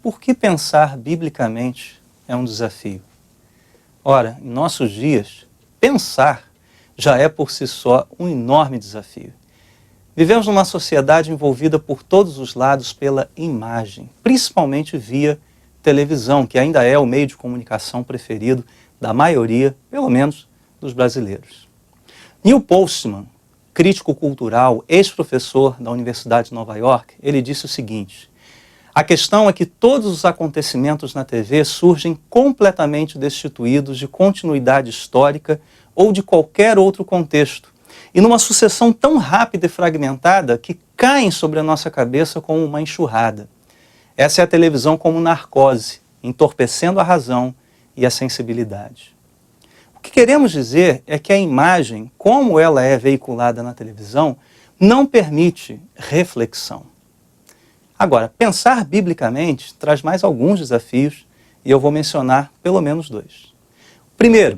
Por que pensar biblicamente é um desafio? Ora, em nossos dias, pensar já é por si só um enorme desafio. Vivemos numa sociedade envolvida por todos os lados pela imagem, principalmente via televisão, que ainda é o meio de comunicação preferido da maioria, pelo menos, dos brasileiros. Neil Postman, crítico cultural, ex-professor da Universidade de Nova York, ele disse o seguinte: a questão é que todos os acontecimentos na TV surgem completamente destituídos de continuidade histórica ou de qualquer outro contexto, e numa sucessão tão rápida e fragmentada que caem sobre a nossa cabeça como uma enxurrada. Essa é a televisão como narcose, entorpecendo a razão e a sensibilidade. O que queremos dizer é que a imagem, como ela é veiculada na televisão, não permite reflexão. Agora, pensar biblicamente traz mais alguns desafios e eu vou mencionar pelo menos dois. Primeiro,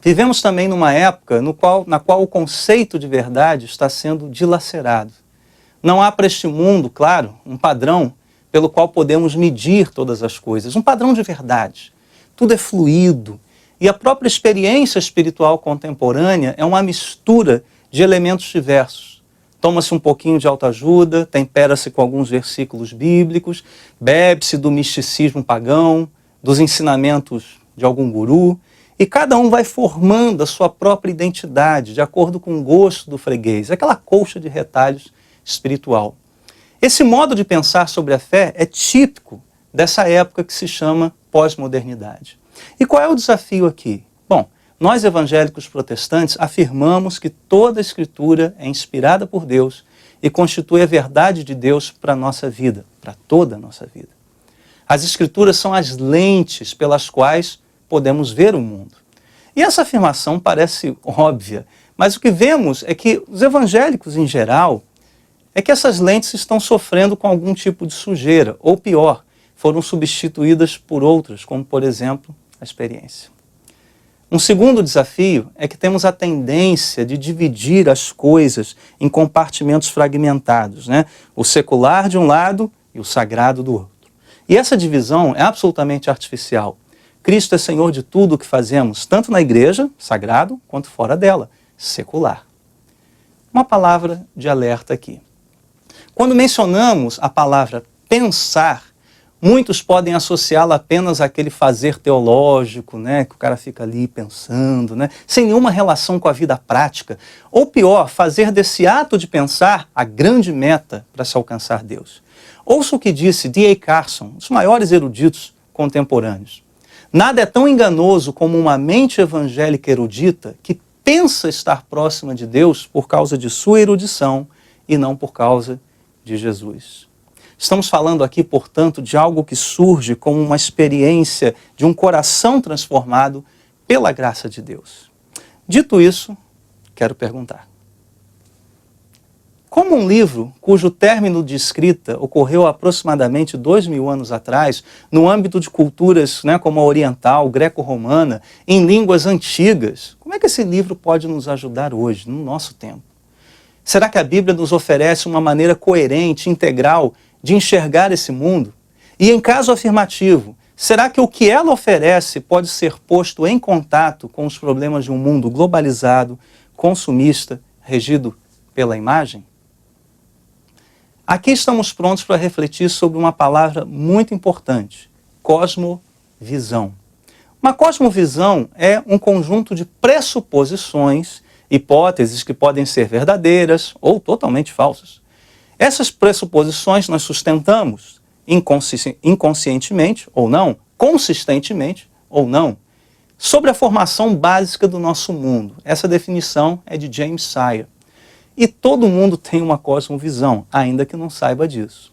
vivemos também numa época na qual o conceito de verdade está sendo dilacerado. Não há para este mundo, claro, um padrão pelo qual podemos medir todas as coisas, um padrão de verdade. Tudo é fluido e a própria experiência espiritual contemporânea é uma mistura de elementos diversos. Toma-se um pouquinho de autoajuda, tempera-se com alguns versículos bíblicos, bebe-se do misticismo pagão, dos ensinamentos de algum guru, e cada um vai formando a sua própria identidade, de acordo com o gosto do freguês, aquela colcha de retalhos espiritual. Esse modo de pensar sobre a fé é típico dessa época que se chama pós-modernidade. E qual é o desafio aqui? Bom, nós evangélicos protestantes afirmamos que toda a Escritura é inspirada por Deus e constitui a verdade de Deus para a nossa vida, para toda a nossa vida. As Escrituras são as lentes pelas quais podemos ver o mundo. E essa afirmação parece óbvia, mas o que vemos é que os evangélicos em geral, é que essas lentes estão sofrendo com algum tipo de sujeira, ou pior, foram substituídas por outras, como por exemplo, a experiência. Um segundo desafio é que temos a tendência de dividir as coisas em compartimentos fragmentados, né? O secular de um lado e o sagrado do outro. E essa divisão é absolutamente artificial. Cristo é Senhor de tudo o que fazemos, tanto na igreja, sagrado, quanto fora dela, secular. Uma palavra de alerta aqui. Quando mencionamos a palavra pensar, muitos podem associá-la apenas àquele fazer teológico, né, que o cara fica ali pensando, né, sem nenhuma relação com a vida prática. Ou pior, fazer desse ato de pensar a grande meta para se alcançar Deus. Ouça o que disse D.A. Carson, um dos maiores eruditos contemporâneos. Nada é tão enganoso como uma mente evangélica erudita que pensa estar próxima de Deus por causa de sua erudição e não por causa de Jesus. Estamos falando aqui, portanto, de algo que surge como uma experiência de um coração transformado pela graça de Deus. Dito isso, quero perguntar: como um livro cujo término de escrita ocorreu aproximadamente 2000 anos atrás, no âmbito de culturas, né, como a oriental, greco-romana, em línguas antigas, como é que esse livro pode nos ajudar hoje, no nosso tempo? Será que a Bíblia nos oferece uma maneira coerente, integral, de enxergar esse mundo? E em caso afirmativo, será que o que ela oferece pode ser posto em contato com os problemas de um mundo globalizado, consumista, regido pela imagem? Aqui estamos prontos para refletir sobre uma palavra muito importante: cosmovisão. Uma cosmovisão é um conjunto de pressuposições, hipóteses que podem ser verdadeiras ou totalmente falsas. Essas pressuposições nós sustentamos inconscientemente ou não, consistentemente ou não, sobre a formação básica do nosso mundo. Essa definição é de James Sire. E todo mundo tem uma cosmovisão, ainda que não saiba disso.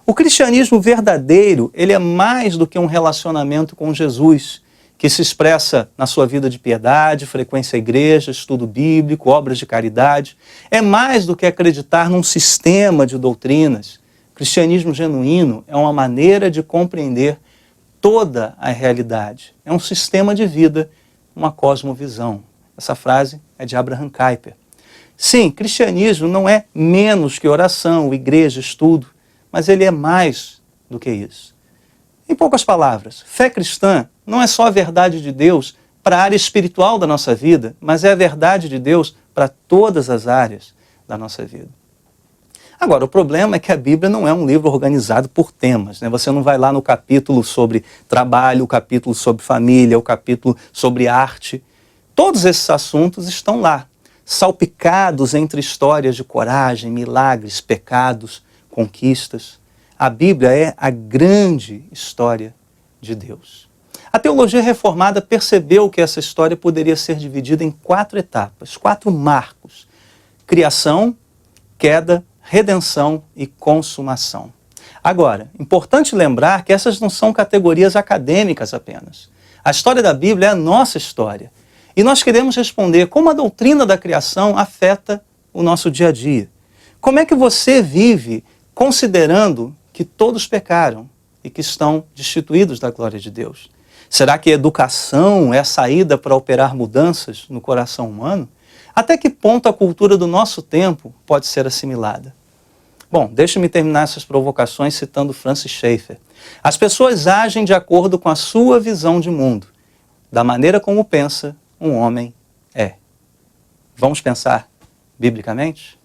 O cristianismo verdadeiro, ele é mais do que um relacionamento com Jesus, que se expressa na sua vida de piedade, frequência à igreja, estudo bíblico, obras de caridade. É mais do que acreditar num sistema de doutrinas. O cristianismo genuíno é uma maneira de compreender toda a realidade. É um sistema de vida, uma cosmovisão. Essa frase é de Abraham Kuyper. Sim, cristianismo não é menos que oração, igreja, estudo, mas ele é mais do que isso. Em poucas palavras, fé cristã não é só a verdade de Deus para a área espiritual da nossa vida, mas é a verdade de Deus para todas as áreas da nossa vida. Agora, o problema é que a Bíblia não é um livro organizado por temas, né? Você não vai lá no capítulo sobre trabalho, o capítulo sobre família, o capítulo sobre arte. Todos esses assuntos estão lá, salpicados entre histórias de coragem, milagres, pecados, conquistas. A Bíblia é a grande história de Deus. A teologia reformada percebeu que essa história poderia ser dividida em 4 etapas, 4 marcos: criação, queda, redenção e consumação. Agora, importante lembrar que essas não são categorias acadêmicas apenas. A história da Bíblia é a nossa história. E nós queremos responder como a doutrina da criação afeta o nosso dia a dia. Como é que você vive considerando que todos pecaram e que estão destituídos da glória de Deus? Será que a educação é a saída para operar mudanças no coração humano? Até que ponto a cultura do nosso tempo pode ser assimilada? Bom, deixe-me terminar essas provocações citando Francis Schaeffer. As pessoas agem de acordo com a sua visão de mundo. Da maneira como pensa, um homem é. Vamos pensar biblicamente?